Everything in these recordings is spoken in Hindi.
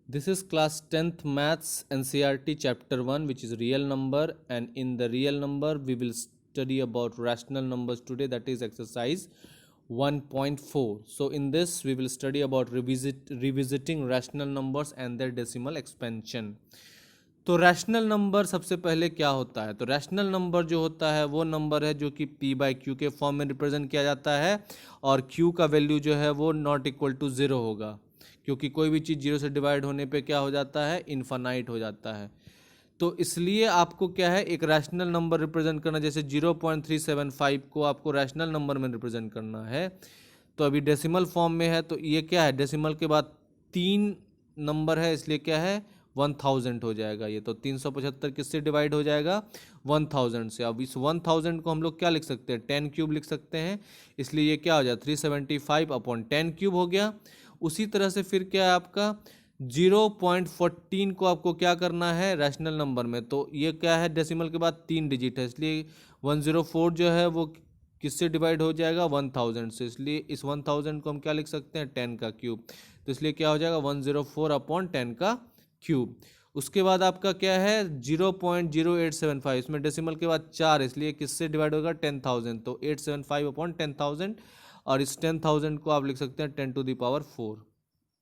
This is class 10th maths NCERT chapter 1, which is real number, and in the real number we will study about rational numbers today, that is exercise 1.4. So in this we will study about revisiting rational numbers and their decimal expansion. तो रैशनल नंबर सबसे पहले क्या होता है? तो रैशनल नंबर जो होता है वो नंबर है जो कि p बाई क्यू के फॉर्म में रिप्रेजेंट किया जाता है, और q का वैल्यू जो है वो नॉट इक्वल टू ज़ीरो होगा, क्योंकि कोई भी चीज़ जीरो से डिवाइड होने पे क्या हो जाता है? इन्फानाइट हो जाता है। तो इसलिए आपको क्या है, एक रैशनल नंबर रिप्रेजेंट करना, जैसे 0.375 को आपको रैशनल नंबर में रिप्रेजेंट करना है, तो अभी डेसिमल फॉर्म में है, तो ये क्या है, डेसिमल के बाद 3 नंबर है, इसलिए क्या है, 1000 हो जाएगा ये। तो 375 किससे डिवाइड हो जाएगा? 1000 से। अब इस 1000 को हम लोग क्या लिख सकते हैं? 10 क्यूब लिख सकते हैं, इसलिए ये क्या हो जाए, 375 अपॉन 10 क्यूब हो गया। उसी तरह से फिर क्या है आपका 0.14 को आपको क्या करना है रैशनल नंबर में, तो ये क्या है, डेसिमल के बाद 3 डिजिट है, इसलिए 104 जो है वो किससे डिवाइड हो जाएगा? 1000 से, इसलिए इस 1000 को हम क्या लिख सकते हैं? 10 का क्यूब। तो इसलिए क्या हो जाएगा, 104 अपॉन 10 का क्यूब। उसके बाद आपका क्या है, 0.0875, इसमें डेसिमल के बाद 4, इसलिए किससे डिवाइड होगा? 10,000, तो 875 अपॉन 10,000, और इस 10,000 को आप लिख सकते हैं 10 टू द पावर 4।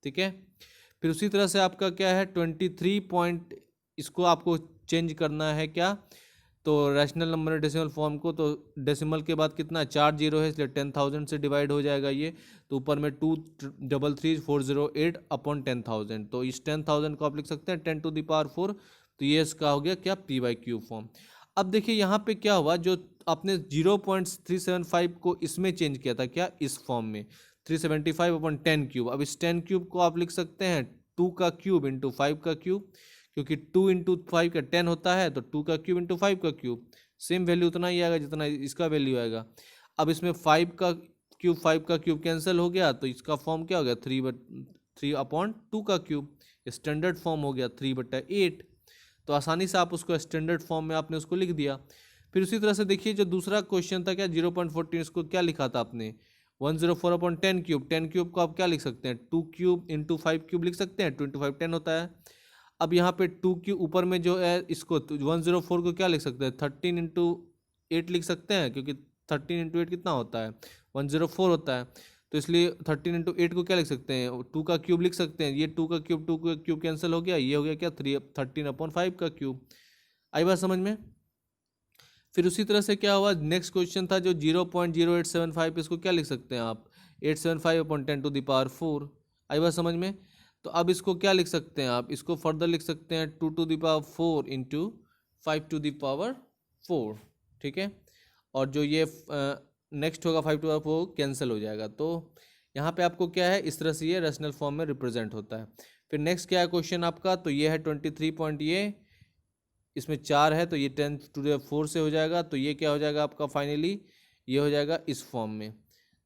ठीक है। फिर उसी तरह से आपका क्या है 23 पॉइंट, इसको आपको चेंज करना है क्या, तो रैशनल नंबर डेसिमल फॉर्म को, तो डेसिमल के बाद कितना, 4 जीरो है, इसलिए 10,000 से डिवाइड हो जाएगा ये, तो ऊपर में 233,408 अपॉन 10,000, तो इस 10,000 को आप लिख सकते हैं 10 टू द पावर 4। तो ये इसका हो गया क्या, पी बाई क्यू फॉर्म। अब देखिए यहाँ पे क्या हुआ, जो आपने 0.375 को इसमें चेंज किया था क्या, इस फॉर्म में 375 अपॉन 10 क्यूब। अब इस 10 क्यूब को आप लिख सकते हैं 2 का क्यूब इंटू 5 का क्यूब, क्योंकि 2 इंटू 5 का 10 होता है, तो 2 का क्यूब इंटू 5 का क्यूब, सेम वैल्यू उतना ही आएगा जितना इसका वैल्यू आएगा। अब इसमें 5 का क्यूब कैंसिल हो गया, तो इसका फॉर्म क्या हो गया, 3 अपॉन 2 का क्यूब, स्टैंडर्ड फॉर्म हो गया 3/8। तो आसानी से आप उसको स्टैंडर्ड फॉर्म में आपने उसको लिख दिया। फिर उसी तरह से देखिए जो दूसरा क्वेश्चन था क्या, 0.14, इसको क्या लिखा था आपने, 104 अपॉन 10 क्यूब। 10 क्यूब को आप क्या लिख सकते हैं, 2 क्यूब इंटू 5 क्यूब लिख सकते हैं, 2 इंटू 5 10 होता है। अब यहाँ पे 2 के ऊपर में जो है, इसको 104 को क्या लिख सकते हैं, 13 इंटू 8 लिख सकते हैं, क्योंकि 13 इंटू 8 कितना होता है, 104 होता है, तो इसलिए 13 इंटू 8 को क्या लिख सकते हैं, 2 का क्यूब लिख सकते हैं। ये 2 का क्यूब कैंसिल हो गया, ये हो गया क्या, 13 अपॉन 5 का क्यूब। आई बात समझ में? फिर उसी तरह से क्या हुआ, नेक्स्ट क्वेश्चन था जो 0.0875, इसको क्या लिख सकते हैं आप, 875 अपॉन 10 टू द पावर 4। आई बात समझ में? तो अब इसको क्या लिख सकते हैं आप, इसको फर्दर लिख सकते हैं 2 टू द पावर 4 इंटू 5 टू द पावर 4। ठीक है। और जो ये नेक्स्ट होगा 5 टू पावर 4 कैंसिल हो जाएगा। तो यहाँ पे आपको क्या है, इस तरह से ये रेशनल फॉर्म में रिप्रेजेंट होता है। फिर नेक्स्ट क्या है क्वेश्चन आपका, तो ये है 23 पॉइंट, ये इसमें 4 है, तो ये 10 टू द 4 से हो जाएगा, तो ये क्या हो जाएगा आपका फाइनली, ये हो जाएगा इस फॉर्म में।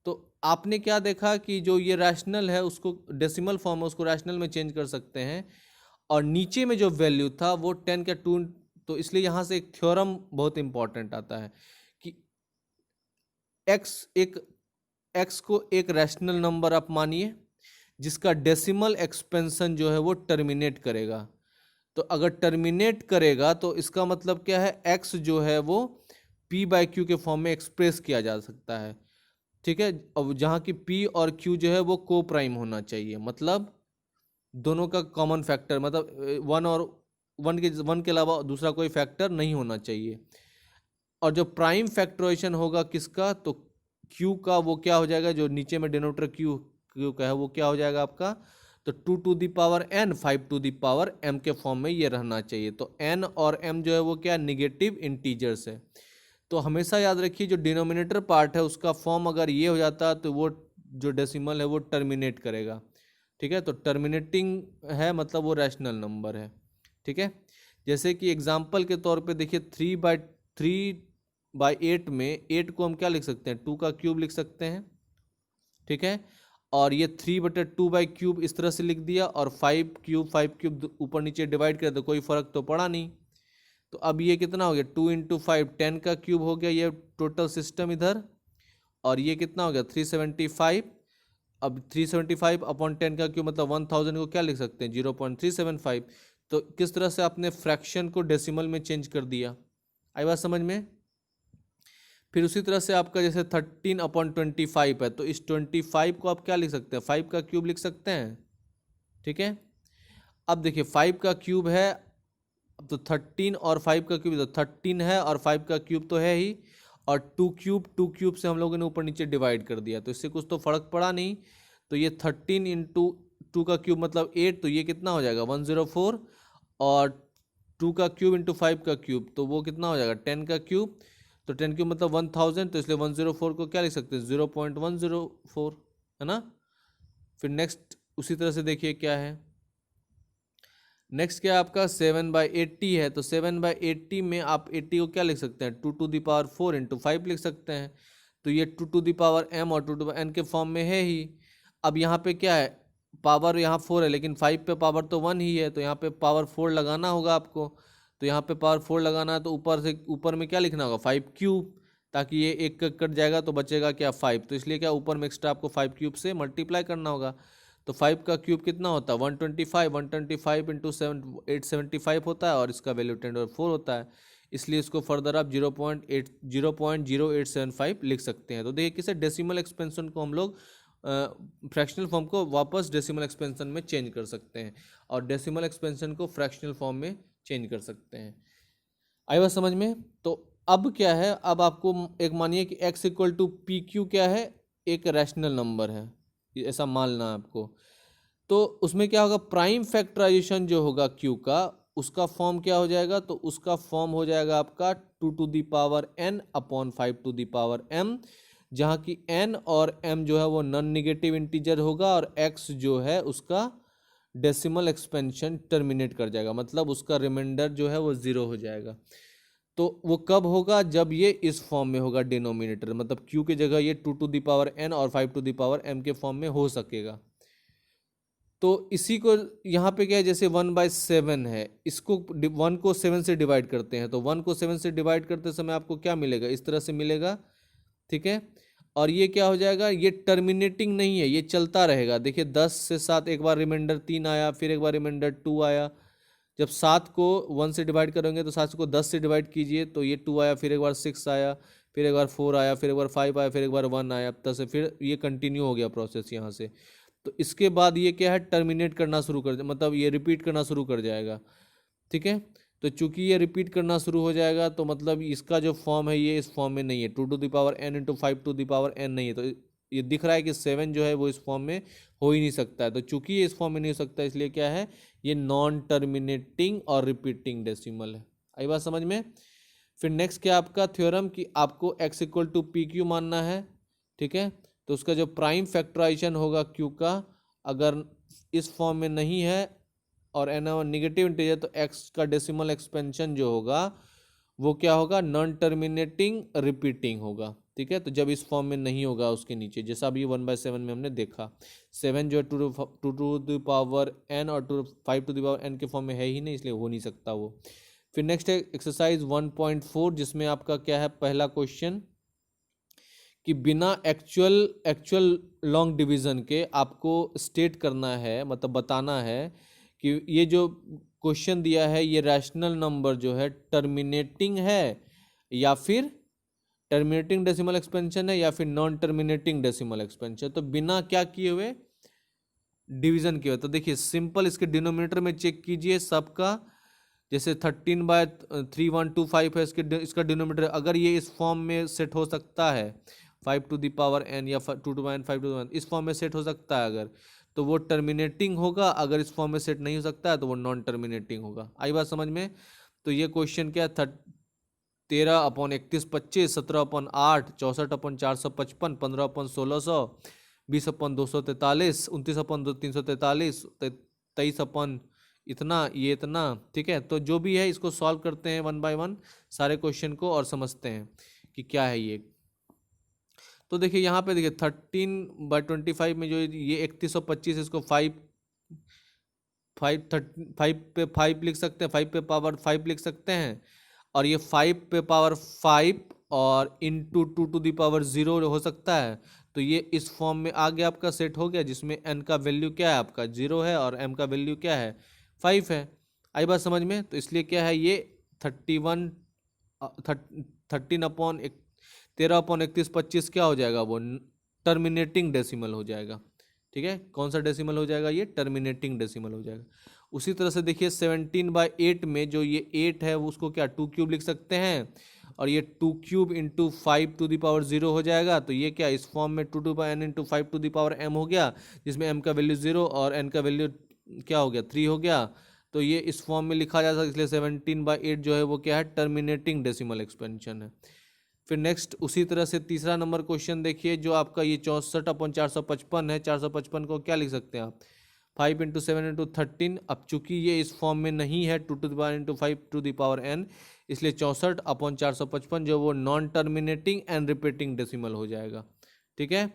तो आपने क्या देखा कि जो ये रैशनल है उसको डेसिमल फॉर्म है, उसको रैशनल में चेंज कर सकते हैं, और नीचे में जो वैल्यू था वो 10 का 2, तो इसलिए यहाँ से एक थ्योरम बहुत इंपॉर्टेंट आता है कि एक्स को एक रैशनल नंबर आप मानिए जिसका डेसिमल एक्सपेंशन जो है वो टर्मिनेट करेगा। तो अगर टर्मिनेट करेगा तो इसका मतलब क्या है, एक्स जो है वो p बाई क्यू के फॉर्म में एक्सप्रेस किया जा सकता है। ठीक है। अब जहाँ की p और q जो है वो को प्राइम होना चाहिए, मतलब दोनों का कॉमन फैक्टर, मतलब वन के अलावा दूसरा कोई फैक्टर नहीं होना चाहिए। और जो प्राइम फैक्टराइजेशन होगा किसका, तो q का, वो क्या हो जाएगा, जो नीचे में डिनोटर q का है वो क्या हो जाएगा आपका, तो 2 to the power n 5 to the power m के फॉर्म में ये रहना चाहिए। तो n और m जो है वो क्या, निगेटिव इंटीजर्स है। तो हमेशा याद रखिए जो डिनोमिनेटर पार्ट है उसका फॉर्म अगर ये हो जाता तो वो जो डेसिमल है वो टर्मिनेट करेगा। ठीक है। तो टर्मिनेटिंग है मतलब वो रैशनल नंबर है। ठीक है। जैसे कि एग्जाम्पल के तौर पे देखिए 3/8 में 8 को हम क्या लिख सकते हैं, 2 का क्यूब लिख सकते हैं। ठीक है। और ये 3/2 बाई क्यूब इस तरह से लिख दिया, और 5 क्यूब ऊपर नीचे डिवाइड कर दो, कोई फर्क तो पड़ा नहीं। तो अब ये कितना हो गया, 2 इंटू 5 10 का क्यूब हो गया ये टोटल सिस्टम इधर, और ये कितना हो गया 375 अब 375 अपॉन 10 का क्यूब मतलब 1000 को क्या लिख सकते हैं 0.375। तो किस तरह से आपने फ्रैक्शन को डेसिमल में चेंज कर दिया, आई बात समझ में। फिर उसी तरह से आपका जैसे 13/25 है, तो इस 25 को आप क्या लिख सकते हैं 5 का क्यूब लिख सकते हैं, ठीक है। अब देखिए 5 का क्यूब है, अब तो 13 और 5 का क्यूब, तो 13 है और 5 का क्यूब तो है ही, और टू क्यूब से हम लोगों ने ऊपर नीचे डिवाइड कर दिया, तो इससे कुछ तो फर्क पड़ा नहीं। तो ये 13 इंटू 2 का क्यूब मतलब 8, तो ये कितना हो जाएगा 104, और 2 का क्यूब इंटू 5 का क्यूब तो वो कितना हो जाएगा 10 का क्यूब, तो 10 क्यूब मतलब 1000, तो इसलिए 104 को क्या लिख सकते हैं 0.104, है ना। फिर नेक्स्ट उसी तरह से देखिए क्या है, नेक्स्ट क्या आपका 7/80 है, तो 7/80 में आप 80 को क्या लिख सकते हैं 2⁴ इंटू 5 लिख सकते हैं, तो ये 2m और 2n के फॉर्म में है ही। अब यहाँ पे क्या है पावर यहाँ 4 है, लेकिन 5 पे पावर तो 1 ही है, तो यहाँ पे पावर 4 लगाना होगा आपको। तो यहाँ पे पावर 4 लगाना है, तो ऊपर में क्या लिखना होगा 5 क्यूब, ताकि ये एक कट जाएगा तो बचेगा क्या 5, तो इसलिए क्या ऊपर में एक्स्ट्रा आपको 5 क्यूब से मल्टीप्लाई करना होगा। तो 5 का क्यूब कितना होता है 125 इंटू 875 होता है, और इसका वैल्यू 10⁴ होता है, इसलिए इसको फर्दर आप 0.0875 लिख सकते हैं। तो देखिए किसे डेसिमल एक्सपेंशन को हम लोग फ्रैक्शनल फॉर्म को वापस डेसिमल एक्सपेंशन में चेंज कर सकते हैं, और डेसिमल एक्सपेंशन को फ्रैक्शनल फॉर्म में चेंज कर सकते हैं। आई बात समझ में। तो अब क्या है, अब आपको एक मानिए कि x equal to P Q क्या है, एक रैशनल नंबर है, ऐसा मानना है आपको। तो उसमें क्या होगा प्राइम फैक्टराइजेशन जो होगा q का, उसका फॉर्म क्या हो जाएगा, तो उसका फॉर्म हो जाएगा आपका 2n अपॉन 5m, जहाँ की n और m जो है वो नॉन निगेटिव इंटीजर होगा, और x जो है उसका डेसिमल एक्सपेंशन टर्मिनेट कर जाएगा, मतलब उसका रिमाइंडर जो है वो 0 हो जाएगा। तो वो कब होगा, जब ये इस फॉर्म में होगा डिनोमिनेटर, मतलब q की जगह ये 2n और 5m के फॉर्म में हो सकेगा। तो इसी को यहाँ पे क्या है, जैसे 1/7 है, इसको 1 को 7 से डिवाइड करते हैं, तो 1 को 7 से डिवाइड करते समय आपको क्या मिलेगा, इस तरह से मिलेगा, ठीक है। और ये क्या हो जाएगा, ये टर्मिनेटिंग नहीं है, ये चलता रहेगा। देखिए 10 से 7 एक बार रिमाइंडर 3 आया, फिर एक बार रिमाइंडर 2 आया। जब 7 को 1 से डिवाइड करेंगे तो 7 को 10 से डिवाइड कीजिए, तो ये 2 आया, फिर एक बार 6 आया, फिर एक बार 4 आया, फिर एक बार 5 आया, फिर एक बार 1 आया, तब से फिर ये कंटिन्यू हो गया प्रोसेस यहाँ से। तो इसके बाद ये क्या है टर्मिनेट करना शुरू कर, मतलब ये रिपीट करना शुरू कर जाएगा, ठीक है। तो चूंकि ये रिपीट करना शुरू हो जाएगा, तो मतलब इसका जो फॉर्म है ये इस फॉर्म में नहीं है, 2n इंटू 5n नहीं है, तो ये दिख रहा है कि 7 जो है वो इस फॉर्म में हो ही नहीं सकता है। तो चूंकि ये इस फॉर्म में नहीं हो सकता, इसलिए क्या है ये नॉन टर्मिनेटिंग और रिपीटिंग डेसिमल है। आई बात समझ में। फिर नेक्स्ट क्या आपका थ्योरम कि आपको x equal to P Q मानना है, ठीक है। तो उसका जो प्राइम फैक्टराइजेशन होगा q का, अगर इस फॉर्म में नहीं है और n निगेटिव इंटीजर, तो x का डेसिमल एक्सपेंशन जो होगा वो क्या होगा नॉन टर्मिनेटिंग रिपीटिंग होगा, ठीक है। तो जब इस फॉर्म में नहीं होगा उसके नीचे, जैसा अभी 1/7 में हमने देखा, 7 जो है टू द पावर n और 5 टू द पावर n के फॉर्म में है ही नहीं, इसलिए हो नहीं सकता वो। फिर नेक्स्ट है एक्सरसाइज 1.4, जिसमें आपका क्या है पहला क्वेश्चन कि बिना एक्चुअल लॉन्ग डिवीजन के आपको स्टेट करना है, मतलब बताना है कि ये जो क्वेश्चन दिया है ये रैशनल नंबर जो है टर्मिनेटिंग है या फिर टर्मिनेटिंग डेसिमल एक्सपेंशन है या फिर नॉन टर्मिनेटिंग डेसिमल एक्सपेंशन। तो बिना क्या किए हुए डिवीजन किए हुए, तो देखिए सिंपल इसके डिनोमिनेटर में चेक कीजिए सबका, जैसे 13/3125 है इसका डिनोमिनेटर, अगर ये इस फॉर्म में सेट हो सकता है 5 टू द पावर n या 2 to power n 5 to the इस फॉर्म में सेट हो सकता है अगर, तो वो टर्मिनेटिंग होगा, अगर इस फॉर्म में सेट नहीं हो सकता है तो वो नॉन टर्मिनेटिंग होगा। आई बात समझ में। तो ये क्वेश्चन क्या 13/3125, 17/8, 64/455, 15/1600, 20/243, 29/343, 23 इतना, ये इतना, ठीक है। तो जो भी है इसको सॉल्व करते हैं 1 बाय 1 सारे क्वेश्चन को और समझते हैं कि क्या है ये। तो देखिए यहाँ पे देखिए 13/25 में जो ये 3125, इसको 5 पे 5 लिख सकते हैं, 5 पे पावर 5 लिख सकते हैं, और ये 5 पे पावर 5 और into two to the power 0 हो सकता है। तो ये इस फॉर्म में आगे आपका सेट हो गया, जिसमें n का वैल्यू क्या है आपका 0 है और m का वैल्यू क्या है 5 है। आई बात समझ में? तो इसलिए क्या है ये 13 अपॉन 13/31 25 क्या हो जाएगा, वो टर्मिनेटिंग डेसिमल हो जाएगा। ठीक है, कौन सा डेसिमल हो जाएगा, ये टर्मिनेटिंग डेसिमल हो जाएगा। उसी तरह से देखिए 17/8 में जो ये 8 है वो उसको क्या 2 क्यूब लिख सकते हैं, और ये 2 cube into 5 to the power 0 हो जाएगा। तो ये क्या इस फॉर्म में 2 to power n into 5 to the power m हो गया, जिसमें m का वैल्यू 0 और n का वैल्यू क्या हो गया 3 हो गया। तो ये इस फॉर्म में लिखा जा सकता है, इसलिए 17/8 जो है वो क्या है टर्मिनेटिंग डेसिमल एक्सपेंशन है। फिर नेक्स्ट उसी तरह से तीसरा नंबर क्वेश्चन देखिए, जो आपका ये 64/455 है। 455 को क्या लिख सकते हैं आप 5 इंटू 7 इंटू 13। अब चूंकि ये इस फॉर्म में नहीं है 2 to the power into 5 to the power n, इसलिए 64/455 जो वो non terminating and repeating decimal हो जाएगा। ठीक है,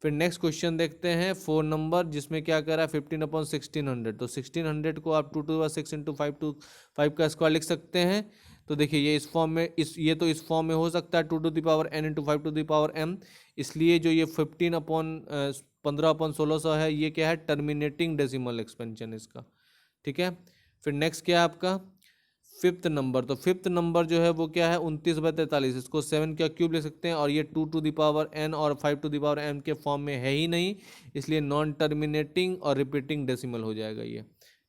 फिर नेक्स्ट क्वेश्चन देखते हैं 4 नंबर, जिसमें क्या कह रहा है 15/1600। तो 1600 को आप 2 टू द 6 इंटू 5 टू 5 का स्क्वायर लिख सकते हैं। तो देखिए ये इस फॉर्म में ये तो इस फॉर्म में हो सकता है 2 to the power n into 5 to the power m, इसलिए जो ये 15/1600 है ये क्या है टर्मिनेटिंग डेसिमल एक्सपेंशन इसका। ठीक है, फिर नेक्स्ट क्या है आपका फिफ्थ नंबर। तो फिफ्थ नंबर जो है वो क्या है 29/43। इसको 7 का क्यूब ले सकते हैं, और ये 2 टू द पावर n और 5 टू द पावर m के फॉर्म में है ही नहीं, इसलिए नॉन टर्मिनेटिंग और रिपीटिंग डेसिमल हो जाएगा ये।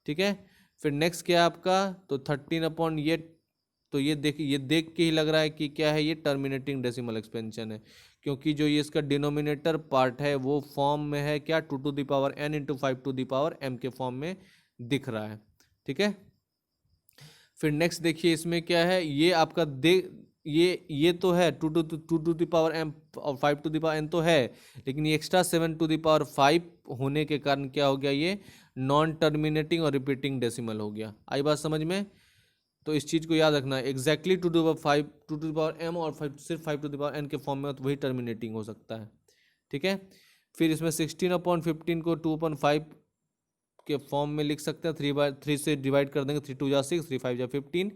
ठीक है, फिर नेक्स्ट क्या है आपका तो 13 अपॉन ये, तो ये देख के ही लग रहा है कि क्या है ये टर्मिनेटिंग डेसिमल एक्सपेंशन है, क्योंकि जो ये इसका डिनोमिनेटर पार्ट है वो फॉर्म में है क्या 2 to the power n into 5 to the power m के फॉर्म में दिख रहा है। ठीक है, फिर नेक्स्ट देखिए इसमें क्या है ये आपका ये तो है 2 टू द पावर m और 5 टू द पावर n तो है, लेकिन ये एक्स्ट्रा 7 टू द पावर 5 होने के कारण क्या हो गया ये नॉन टर्मिनेटिंग और रिपीटिंग डेसिमल हो गया। आई बात समझ में? तो इस चीज़ को याद रखना है, exactly 2 to the power m और 5 सिर्फ 5 टू द पावर n के फॉर्म में, तो वही टर्मिनेटिंग हो सकता है। ठीक है, फिर इसमें 16/15 को 2/5 के फॉर्म में लिख सकते हैं, 3/3 से डिवाइड कर देंगे, 3 2 जा 6 3 5 जा 15।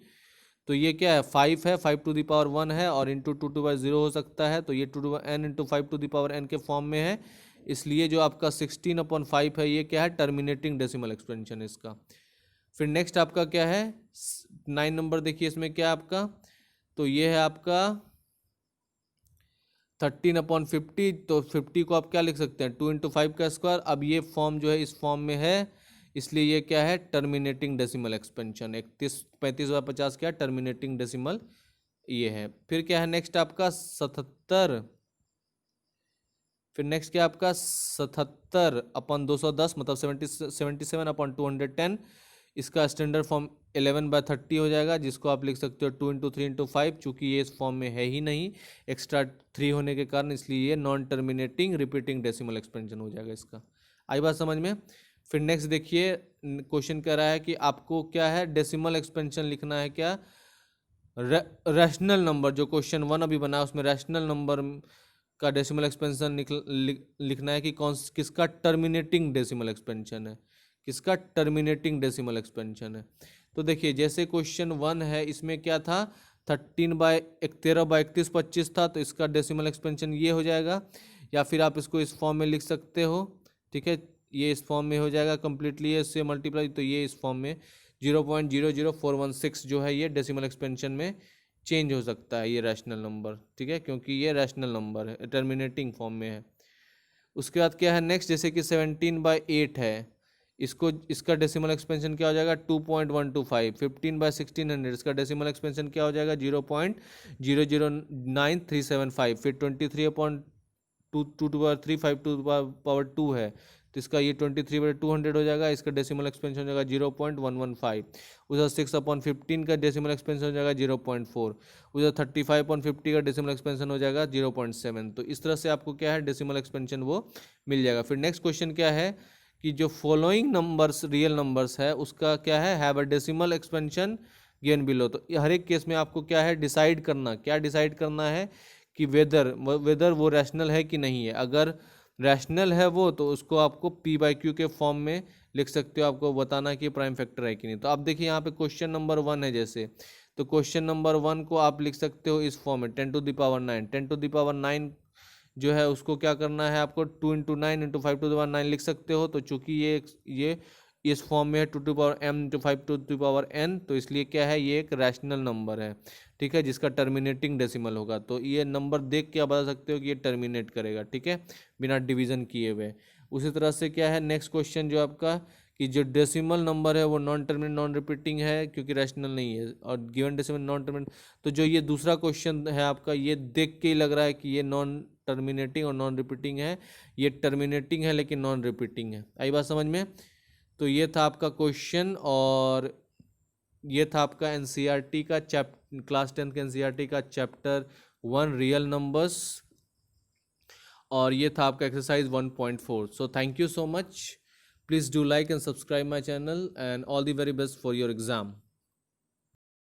तो ये क्या है 5 है, 5 टू द पावर 1 है, और इंटू 2 टू पावर 0 हो सकता है। तो ये 2 to n into 5 to the power n के फॉर्म में है, इसलिए जो आपका 16/5 है ये क्या है टर्मिनेटिंग डेसिमल एक्सपेंशन इसका। फिर नेक्स्ट आपका क्या है 9 नंबर देखिए, इसमें क्या है आपका तो ये है आपका 13/50। तो 50 को आप क्या लिख सकते हैं 2 इंटू 5 का स्क्वायर। अब ये फॉर्म जो है इस फॉर्म में है, इसलिए ये क्या है टर्मिनेटिंग डेसिमल एक्सपेंशन 35/50 क्या टर्मिनेटिंग डेसिमल ये है। फिर क्या है नेक्स्ट आपका 77। फिर नेक्स्ट क्या आपका 77/210 मतलब 77/210। इसका स्टैंडर्ड फॉर्म 11/30 हो जाएगा, जिसको आप लिख सकते हो 2 इंटू 3 इंटू 5। चूँकि ये इस फॉर्म में है ही नहीं एक्स्ट्रा 3 होने के कारण, इसलिए ये non terminating repeating decimal expansion हो जाएगा इसका। आई बात समझ में? फिर नेक्स्ट देखिए क्वेश्चन कह रहा है कि आपको क्या है डेसिमल एक्सपेंशन लिखना है क्या रैशनल नंबर। जो क्वेश्चन 1 अभी बना उसमें रैशनल नंबर का डेसिमल एक्सपेंशन लिखना है कि किसका टर्मिनेटिंग डेसिमल एक्सपेंशन है, किसका टर्मिनेटिंग डेसिमल एक्सपेंशन है। तो देखिए जैसे क्वेश्चन 1 है इसमें क्या था 13/31 25 था, तो इसका डेसिमल एक्सपेंशन ये हो जाएगा, या फिर आप इसको इस फॉर्म में लिख सकते हो। ठीक है, ये इस फॉर्म में हो जाएगा कम्प्लीटली इससे मल्टीप्लाई, तो ये इस फॉर्म में 0.00416 जो है ये डेसिमल एक्सपेंशन में चेंज हो सकता है ये रैशनल नंबर। ठीक है, क्योंकि ये रैशनल नंबर है टर्मिनेटिंग फॉर्म में है। उसके बाद क्या है नेक्स्ट, जैसे कि 17/8 है, इसका डेसिमल एक्सपेंशन क्या हो जाएगा 2.125। 15/1600 इसका डेसिमल एक्सपेंशन क्या हो जाएगा 0.009375। फिर 23/2 टू पावर 3 5 टू पावर 2 है, तो इसका ये 23/200 हो जाएगा, इसका डेसिमल एक्सपेंशन हो जाएगा 0.115। उधर 6/15 का डेसिमल एक्सपेंशन हो जाएगा 0.4। उधर 35/50 का डेसिमल एक्सपेंशन हो जाएगा 0.7। तो इस तरह से आपको क्या है डेसिमल एक्सपेंशन वो मिल जाएगा। फिर नेक्स्ट क्वेश्चन क्या है कि जो फॉलोइंग नंबर्स रियल नंबर्स है उसका क्या है have a decimal expansion given below. तो हर एक केस में आपको क्या है डिसाइड करना है कि वेदर वो रैशनल है कि नहीं है। अगर रैशनल है वो, तो उसको आपको p/q के फॉर्म में लिख सकते हो, आपको बताना कि प्राइम फैक्टर है कि नहीं। तो आप देखिए यहाँ पे क्वेश्चन नंबर 1 है जैसे, तो क्वेश्चन नंबर 1 को आप लिख सकते हो इस फॉर्म में 10⁻9। 10⁻9 जो है उसको क्या करना है आपको 2 × 9 × 5⁻9 लिख सकते हो। तो चूंकि ये इस फॉर्म में है 2m × 5⁻n, तो इसलिए क्या है, ये एक रैशनल नंबर है, ठीक है, जिसका टर्मिनेटिंग डेसिमल होगा। तो ये नंबर देख के आप बता सकते हो कि ये टर्मिनेट करेगा, ठीक है, बिना डिवीजन किए हुए। उसी तरह से क्या है नेक्स्ट क्वेश्चन जो आपका, कि जो डेसिमल नंबर है वो नॉन टर्मिनेट नॉन रिपीटिंग है क्योंकि रैशनल नहीं है, और गिवन डेसिमल नॉन टर्मिनेट। तो जो ये दूसरा क्वेश्चन है आपका, ये देख के ही लग रहा है कि ये नॉन टर्मिनेटिंग और नॉन रिपीटिंग है। ये टर्मिनेटिंग है लेकिन नॉन रिपीटिंग है। आई बात समझ में? तो ये था आपका क्वेश्चन, और ये था आपका एनसीईआरटी का क्लास 10 के एनसीईआरटी का चैप्टर 1 रियल नंबर्स, और ये था आपका exercise 1.4। So thank you so much, please do like and subscribe my channel, and all the very best for your exam.